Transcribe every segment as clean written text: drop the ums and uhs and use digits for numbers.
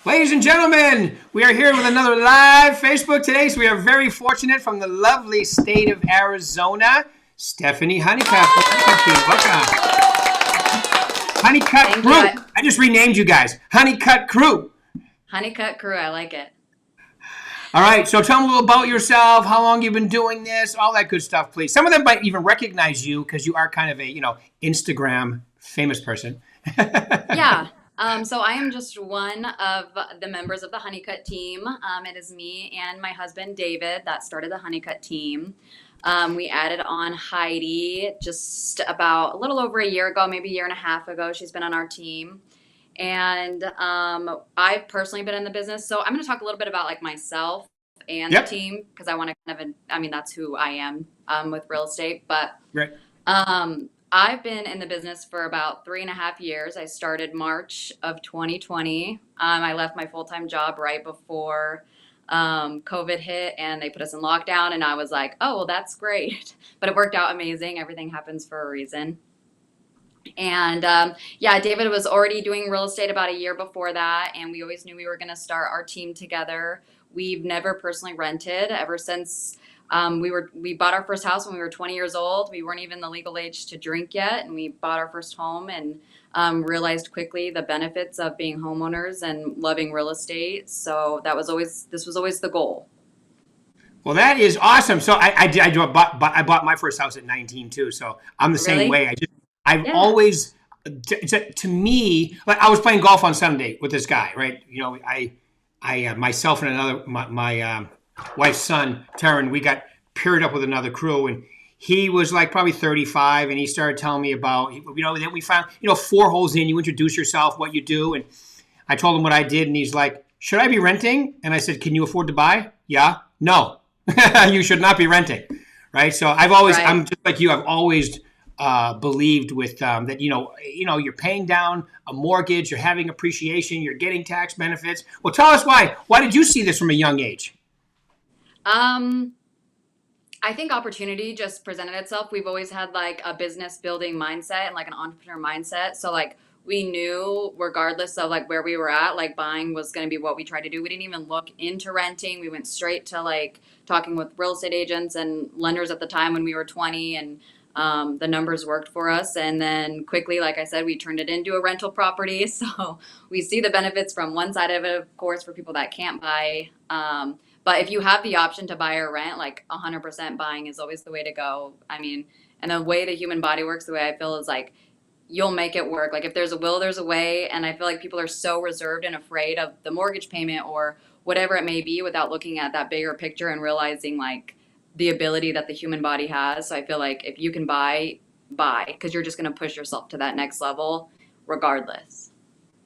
Ladies and gentlemen, we are here with another live Facebook today. So we are very fortunate from the lovely state of Arizona, Stephanie Honeycutt. Welcome. Honeycutt Crew. I just renamed you guys. Honeycutt Crew. Honeycutt Crew. I like it. All right. So tell me a little about yourself, how long you've been doing this, all that good stuff, please. Some of them might even recognize you because you are kind of a, Instagram famous person. Yeah. So I am just one of the members of the Honeycutt team. It is me and my husband, David, that started the Honeycutt team. We added on Heidi just about a little over a year ago, maybe a year and a half ago. She's been on our team. And I've personally been in the business. So I'm going to talk a little bit about like myself and the team because I want to that's who I am with real estate. But right. I've been in the business for about 3.5 years. I started March of 2020. I left my full-time job right before COVID hit and they put us in lockdown. And I was like, oh, well, that's great. But it worked out amazing. Everything happens for a reason. And David was already doing real estate about a year before that. And we always knew we were going to start our team together. We've never personally rented ever since we bought our first house when we were 20 years old. We weren't even the legal age to drink yet. And we bought our first home and realized quickly the benefits of being homeowners and loving real estate. So this was always the goal. Well, that is awesome. So I bought my first house at 19 too. So I'm the same way. I've always, to me, like I was playing golf on Sunday with this guy, right? I myself and my wife's son, Taryn, we got paired up with another crew, and he was like probably 35, and he started telling me about, that we found, 4 holes in, you introduce yourself, what you do, and I told him what I did, and he's like, should I be renting? And I said, can you afford to buy? Yeah. No, you should not be renting, right? So I'm just like you, I've always believed with that, you're paying down a mortgage, you're having appreciation, you're getting tax benefits. Well, tell us why. Why did you see this from a young age? I think opportunity just presented itself. We've always had like a business building mindset and like an entrepreneur mindset. So like we knew regardless of like where we were at, like buying was going to be what we tried to do. We didn't even look into renting. We went straight to like talking with real estate agents and lenders at the time when we were 20 and the numbers worked for us. And then quickly, like I said, we turned it into a rental property. So we see the benefits from one side of it, of course, for people that can't buy. But if you have the option to buy or rent, like 100% buying is always the way to go. I mean, and the way the human body works, the way I feel is like, you'll make it work. Like if there's a will, there's a way. And I feel like people are so reserved and afraid of the mortgage payment or whatever it may be without looking at that bigger picture and realizing like the ability that the human body has. So I feel like if you can buy, because you're just going to push yourself to that next level regardless.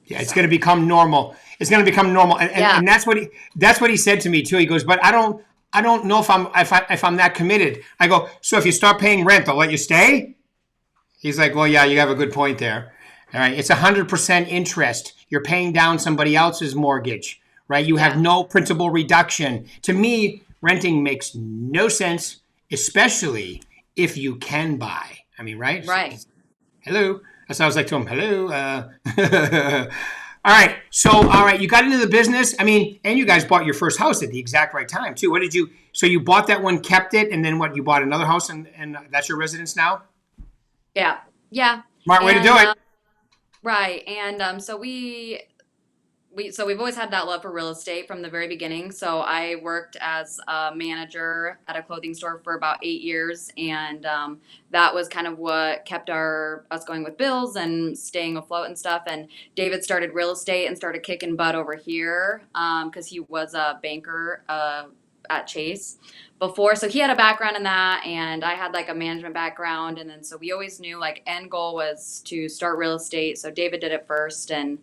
Yeah, it's going to become normal. It's going to become normal. And that's what he said to me too. He goes, but I don't know if I'm that committed. I go, so if you start paying rent, they'll let you stay? He's like, well, yeah, you have a good point there. All right. It's 100% interest. You're paying down somebody else's mortgage, right? You have no principal reduction. To me, renting makes no sense, especially if you can buy. I mean, right? Right. Hello. That's what I was like to him. Hello. All right. So, you got into the business. I mean, and you guys bought your first house at the exact right time too. So you bought that one, kept it, and then what? You bought another house and that's your residence now? Yeah. Yeah. Smart way to do it. Right. And so we've always had that love for real estate from the very beginning. So I worked as a manager at a clothing store for about 8 years. And that was kind of what kept us going with bills and staying afloat and stuff. And David started real estate and started kicking butt over here because he was a banker at Chase before. So he had a background in that and I had like a management background. And then so we always knew like end goal was to start real estate. So David did it first and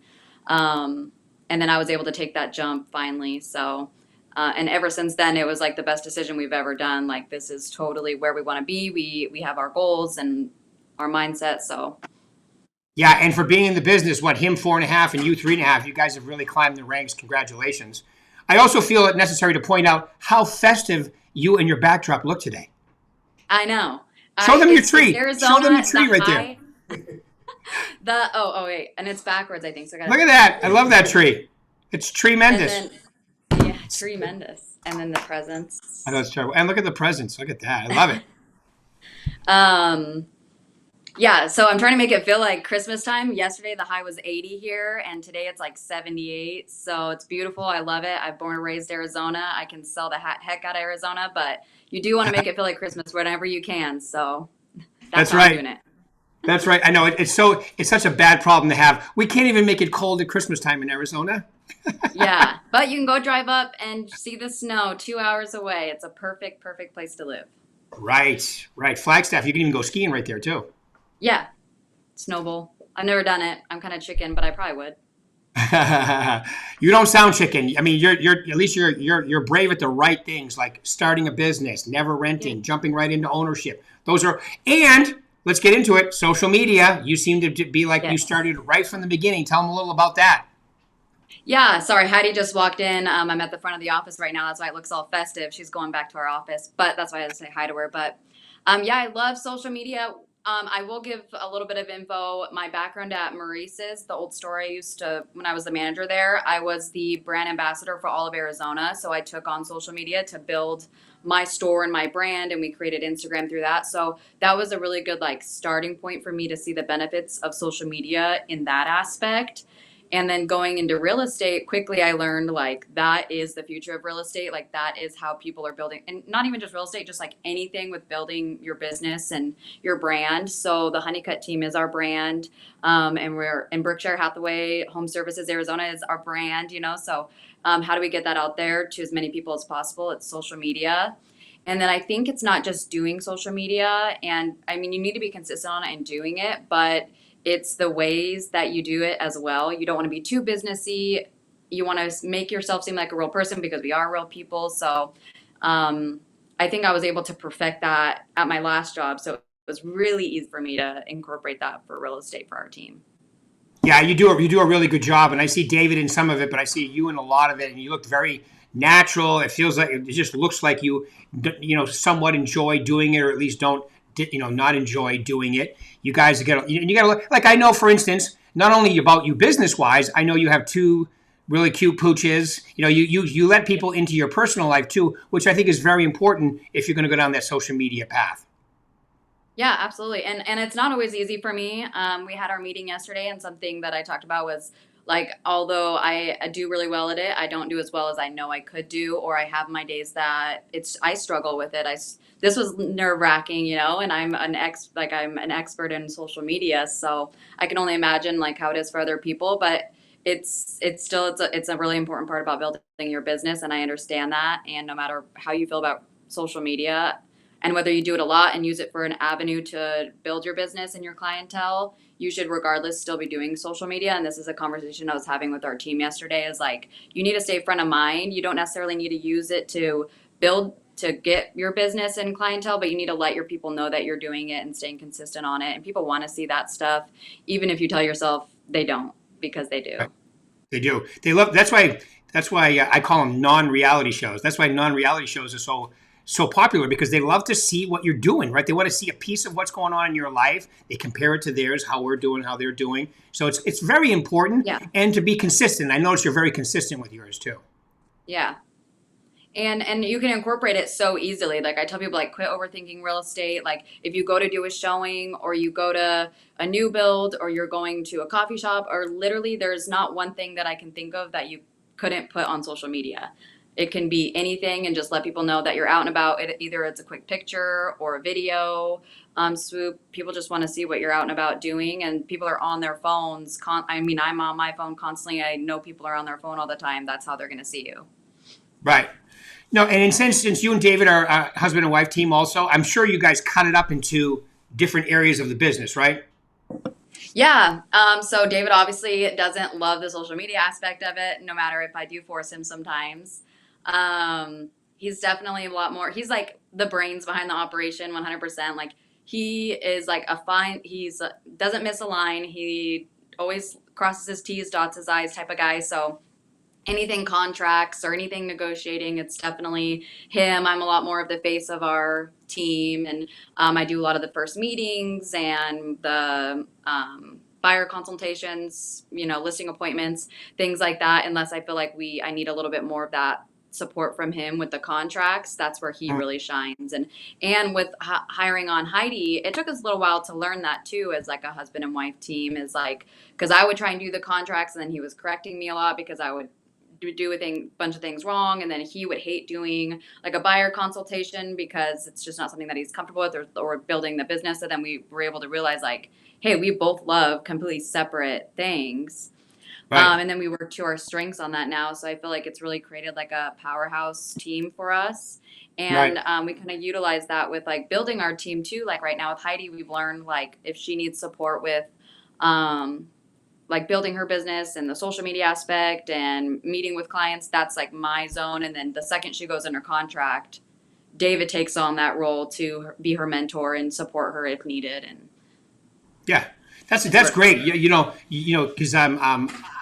then I was able to take that jump finally. So, and ever since then, it was like the best decision we've ever done. Like this is totally where we want to be. We have our goals and our mindset. So. Yeah. And for being in the business, him 4.5 and you 3.5, you guys have really climbed the ranks. Congratulations. I also feel it necessary to point out how festive you and your backdrop look today. I know. Show them your tree. Arizona, show them your tree right there. wait, and it's backwards, I think. So look at that. I love that tree. It's And tremendous. then, yeah, tremendous. And then the I know presents. it's terrible. And look at the presents. Look at that. I love it. Um, yeah, so I'm trying to make it feel like Christmas time. Yesterday the high was 80 here, and today it's like 78. So it's beautiful. I love it. I've born and raised Arizona. I can sell the heck out of Arizona, but you do want to make it feel like Christmas whenever you can. So that's That's how I'm right. doing it. That's right. I know it's such a bad problem to have. We can't even make it cold at Christmas time in Arizona. Yeah, but you can go drive up and see the snow 2 hours away. It's a perfect place to live. Right. Right. Flagstaff. You can even go skiing right there too. Yeah, snowball. I've never done it. I'm kind of chicken, but I probably would. You don't sound chicken. I mean, you're at least you're brave at the right things, like starting a business, never Yeah. renting, jumping right into ownership. Those are and let's get into it. Social media. You seem to be like you Yes. started right from the beginning. Tell them a little about that. Yeah, sorry, Heidi just walked in. I'm at the front of the office right now. That's why it looks all festive. She's going back to our office, but that's why I had to say hi to her. But yeah, I love social media. I will give a little bit of info. My background at Maurice's, the old store I used to, when I was the manager there, I was the brand ambassador for all of Arizona. So I took on social media to build my store and my brand, and we created Instagram through that. So that was a really good like starting point for me to see the benefits of social media in that aspect. And then going into real estate, quickly I learned like that is the future of real estate. Like that is how people are building, and not even just real estate, just like anything with building your business and your brand. So the Honeycutt team is our brand. And we're in Berkshire Hathaway Home Services, Arizona is our brand, you know. So how do we get that out there to as many people as possible? It's social media. And then I think it's not just doing social media. And I mean, you need to be consistent on it and doing it, but it's the ways that you do it as well. You don't want to be too businessy. You want to make yourself seem like a real person because we are real people. So um, I think I was able to perfect that at my last job. So it was really easy for me to incorporate that for real estate for our team. Yeah, you do a really good job, and I see David in some of it, but I see you in a lot of it, and you look very natural. It feels like it just looks like somewhat enjoy doing it, or at least don't not enjoy doing it. You guys get you got to like I know, for instance, not only about you business wise, I know you have two really cute pooches. You let people into your personal life too, which I think is very important if you're going to go down that social media path. Yeah, absolutely. And it's not always easy for me. We had our meeting yesterday, and something that I talked about was like, although I do really well at it, I don't do as well as I know I could do, or I have my days that I struggle with it. This was nerve wracking, you know, and I'm an expert in social media, so I can only imagine like how it is for other people, but it's a really important part about building your business, and I understand that. And no matter how you feel about social media, and whether you do it a lot and use it for an avenue to build your business and your clientele, you should regardless still be doing social media. And this is a conversation I was having with our team yesterday, is like, you need to stay front of mind. You don't necessarily need to use it to build to get your business and clientele, but you need to let your people know that you're doing it and staying consistent on it. And people want to see that stuff, even if you tell yourself they don't, because they do. They do. They love. That's why I call them non-reality shows. That's why non-reality shows are so popular, because they love to see what you're doing. Right? They want to see a piece of what's going on in your life. They compare it to theirs, how we're doing, how they're doing. So it's very important, Yeah. and to be consistent. I notice you're very consistent with yours too. Yeah. And you can incorporate it so easily. Like I tell people, like, quit overthinking real estate. Like if you go to do a showing, or you go to a new build, or you're going to a coffee shop, or literally there's not one thing that I can think of that you couldn't put on social media. It can be anything, and just let people know that you're out and about. Either it's a quick picture or a video. Swoop. People just want to see what you're out and about doing, and people are on their phones. I mean, I'm on my phone constantly. I know people are on their phone all the time. That's how they're going to see you. Right. No, and since you and David are a husband and wife team, also, I'm sure you guys cut it up into different areas of the business, right? Yeah. So David obviously doesn't love the social media aspect of it, no matter if I do force him sometimes. He's definitely a lot more, he's like the brains behind the operation 100%. Like he is like he's doesn't miss a line. He always crosses his T's, dots his I's type of guy. So anything contracts or anything negotiating, it's definitely him. I'm a lot more of the face of our team, and I do a lot of the first meetings and the buyer consultations, listing appointments, things like that, unless I feel like I need a little bit more of that support from him with the contracts. That's where he really shines. And with hiring on Heidi, it took us a little while to learn that too, as like a husband and wife team, is like, because I would try and do the contracts and then he was correcting me a lot because I would do a bunch of things wrong, and then he would hate doing like a buyer consultation because it's just not something that he's comfortable with, or building the business. So then we were able to realize like, hey, we both love completely separate things. Right. And then we work to our strengths on that now. So I feel like it's really created like a powerhouse team for us. And Right. we kind of utilize that with like building our team too. Like right now with Heidi, we've learned like if she needs support with like building her business and the social media aspect and meeting with clients, that's like my zone. And then the second she goes under contract, David takes on that role to be her mentor and support her if needed. And Yeah, that's great. Because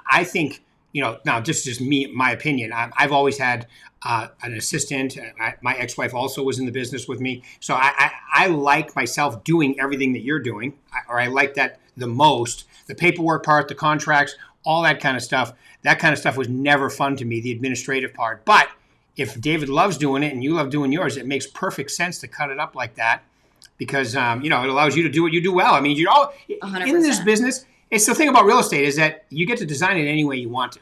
I think now just me, my opinion. I've always had an assistant. My ex-wife also was in the business with me, so I like myself doing everything that you're doing, or I like that the most. The paperwork part, the contracts, all that kind of stuff. That kind of stuff was never fun to me, the administrative part. But if David loves doing it and you love doing yours, it makes perfect sense to cut it up like that. Because it allows you to do what you do well. I mean, in this 100%. business, it's the thing about real estate is that you get to design it any way you want to.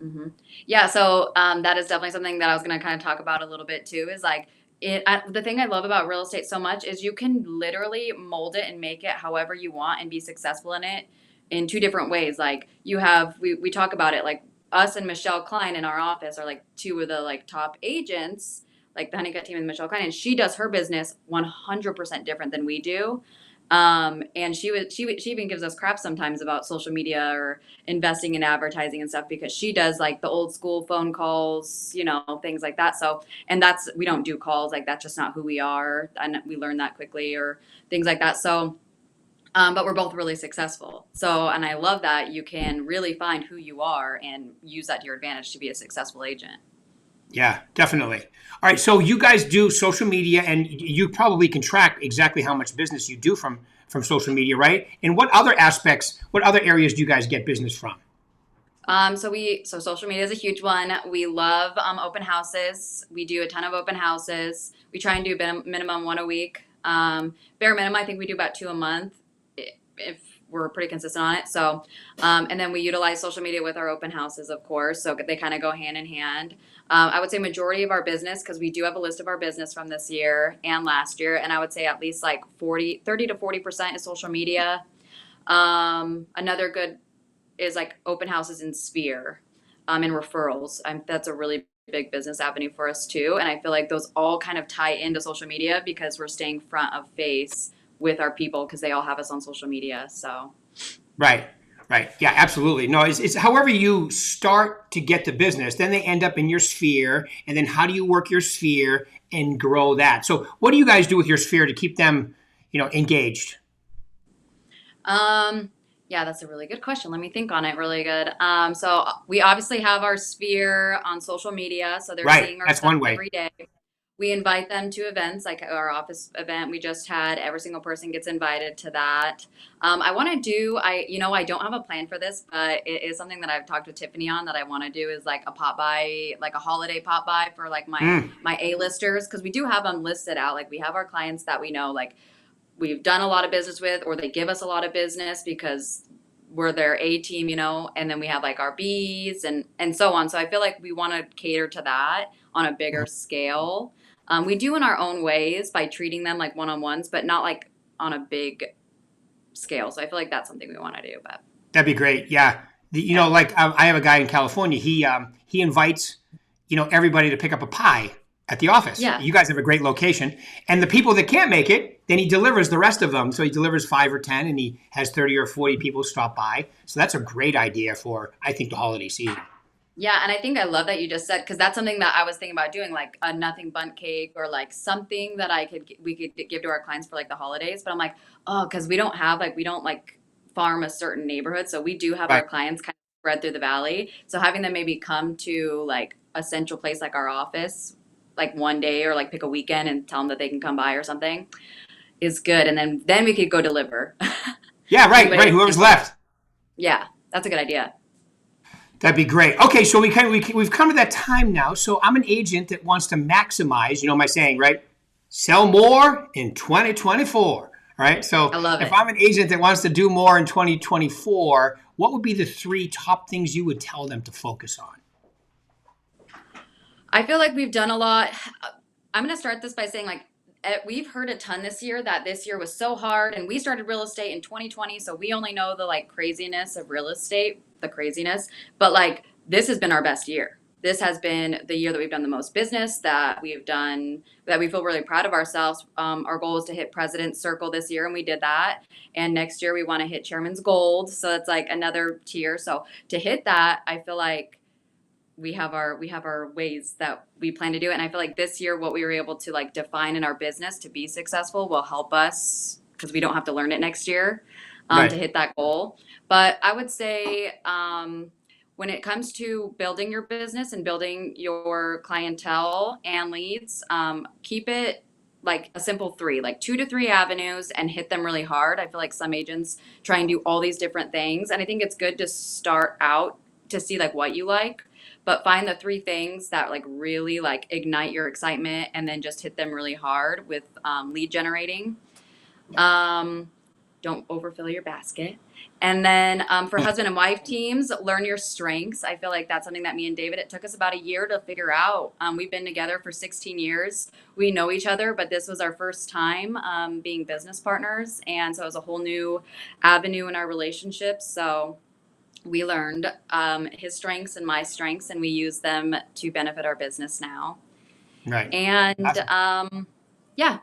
Mm-hmm. Yeah, so that is definitely something that I was going to kind of talk about a little bit too. Is like the thing I love about real estate so much is you can literally mold it and make it however you want and be successful in it in two different ways. Like we talk about it, like us and Michelle Klein in our office are like two of the like top agents, like the Honeycutt team and Michelle Klein, and she does her business 100% different than we do. And she even gives us crap sometimes about social media or investing in advertising and stuff because she does like the old school phone calls, things like that. So, and we don't do calls, like that's just not who we are. And we learned that quickly, or things like that. So, but we're both really successful. So, and I love that you can really find who you are and use that to your advantage to be a successful agent. Yeah, definitely. All right, so you guys do social media, and you probably can track exactly how much business you do from social media, right? And what other areas do you guys get business from? So social media is a huge one. We love open houses. We do a ton of open houses. We try and do minimum one a week. Bare minimum, I think we do about two a month if we're pretty consistent on it. So, and then we utilize social media with our open houses, of course. So they kind of go hand in hand. I would say majority of our business, because we do have a list of our business from this year and last year, and I would say at least like 30 to 40% is social media. Another good is like open houses in Sphere, and referrals. That's a really big business avenue for us too. And I feel like those all kind of tie into social media because we're staying front of face with our people because they all have us on social media. So. Right. Yeah, absolutely. No, it's however you start to get the business, then they end up in your sphere. And then how do you work your sphere and grow that? So what do you guys do with your sphere to keep them, engaged? Yeah, that's a really good question. Let me think on it really good. So we obviously have our sphere on social media. So they're Right. seeing our That's stuff one way. every day. We invite them to events like our office event we just had. Every single person gets invited to that. I don't have a plan for this, but it is something that I've talked with Tiffany on that I want to do is like a pop by, like a holiday pop by for like my A-listers. Cause we do have them listed out. Like we have our clients that we know, like we've done a lot of business with, or they give us a lot of business because we're their A team, and then we have like our Bs and so on. So I feel like we want to cater to that on a bigger scale. We do in our own ways by treating them like one-on-ones, but not like on a big scale. So I feel like that's something we want to do. But That'd be great. Yeah. Like I have a guy in California. He invites, everybody to pick up a pie at the office. yeah, You guys have a great location. And the people that can't make it, then he delivers the rest of them. So he delivers 5 or 10 and he has 30 or 40 people stop by. So that's a great idea for, I think, the holiday season. yeah, and I think I love that you just said because that's something that I was thinking about doing, like a nothing bundt cake or like something that we could give to our clients for like the holidays. But I'm like, oh, because we don't farm a certain neighborhood, so we do have Right. our clients kind of spread through the valley. So having them maybe come to like a central place like our office, like one day or like pick a weekend and tell them that they can come by or something is good, and then we could go deliver. Yeah, right. Whoever's left. Yeah, that's a good idea. That'd be great. Okay, so we've come to that time now. So I'm an agent that wants to maximize, you know my saying, right? Sell more in 2024, right? So I love it. if I'm an agent that wants to do more in 2024, what would be the 3 top things you would tell them to focus on? I feel like we've done a lot. I'm going to start this by saying, like, we've heard a ton this year that this year was so hard, and we started real estate in 2020, so we only know the like craziness of real estate, the craziness. But like, this has been our best year. This has been the year that we've done the most business, that we've done, that we feel really proud of ourselves. Our goal is to hit President's Circle this year, and we did that. And next year we want to hit Chairman's Gold, so it's like another tier. So to hit that, I feel like we have our ways that we plan to do it. And I feel like this year what we were able to like define in our business to be successful will help us, because we don't have to learn it next year to hit that goal. But I would say when it comes to building your business and building your clientele and leads, keep it like a simple 3, like 2 to 3 avenues, and hit them really hard. I feel like some agents try and do all these different things, and I think it's good to start out to see like what you like, but find the 3 things that like really like ignite your excitement, and then just hit them really hard with lead generating. Don't overfill your basket. And then for husband and wife teams, learn your strengths. I feel like that's something that me and David, it took us about a year to figure out. We've been together for 16 years. We know each other, but this was our first time being business partners. And so it was a whole new avenue in our relationship. So we learned his strengths and my strengths, and we use them to benefit our business now. Right. And Awesome. yeah.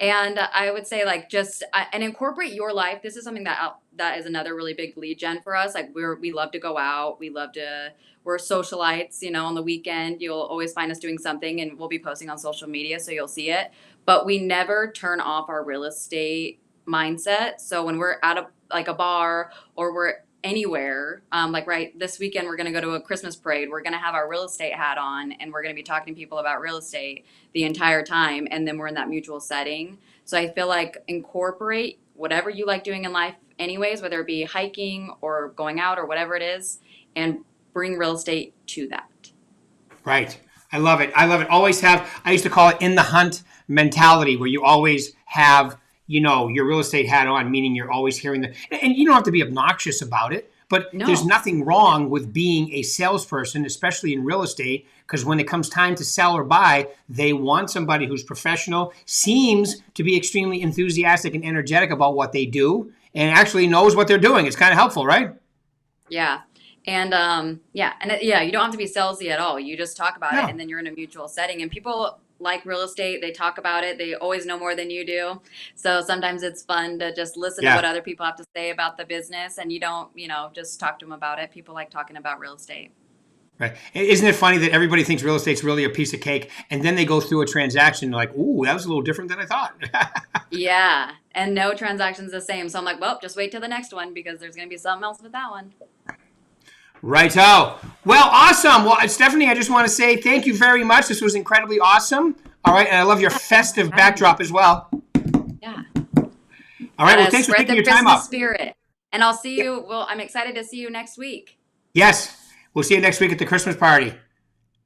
And I would say like just and incorporate your life. This is something that is another really big lead gen for us. Like we love to go out. We're socialites, you know, on the weekend. You'll always find us doing something, and we'll be posting on social media, so you'll see it. But we never turn off our real estate mindset. So when we're at a bar, or we're anywhere, like right this weekend, we're going to go to a Christmas parade. We're going to have our real estate hat on, and we're going to be talking to people about real estate the entire time. And then we're in that mutual setting. So I feel like incorporate whatever you like doing in life anyways, whether it be hiking or going out or whatever it is, and bring real estate to that. Right. I love it. Always have, I used to call it in the hunt mentality, where you always have, you know, your real estate hat on, meaning you're always hearing and you don't have to be obnoxious about it, but there's nothing wrong with being a salesperson, especially in real estate, because when it comes time to sell or buy, they want somebody who's professional, seems to be extremely enthusiastic and energetic about what they do, and actually knows what they're doing. It's kind of helpful, right? Yeah. And you don't have to be salesy at all. You just talk about it, and then you're in a mutual setting, and people like real estate. They talk about it. They always know more than you do. So sometimes it's fun to just listen to what other people have to say about the business, and you don't, just talk to them about it. People like talking about real estate. Right. Isn't it funny that everybody thinks real estate's really a piece of cake, and then they go through a transaction like, ooh, that was a little different than I thought. Yeah. And no transaction's the same. So I'm like, well, just wait till the next one, because there's going to be something else with that one. Righto. Well, awesome. Well, Stephanie, I just want to say thank you very much. This was incredibly awesome. All right. And I love your festive backdrop as well. Yeah. All right. Well, thanks for taking your time up. Spirit. And I'll see you. Well, I'm excited to see you next week. Yes. We'll see you next week at the Christmas party.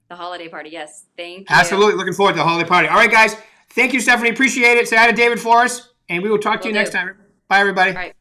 The holiday party. Yes. Thank you. Absolutely. Looking forward to the holiday party. All right, guys. Thank you, Stephanie. Appreciate it. Say hi to David for us. And we will talk to you next time. Bye, everybody. All right.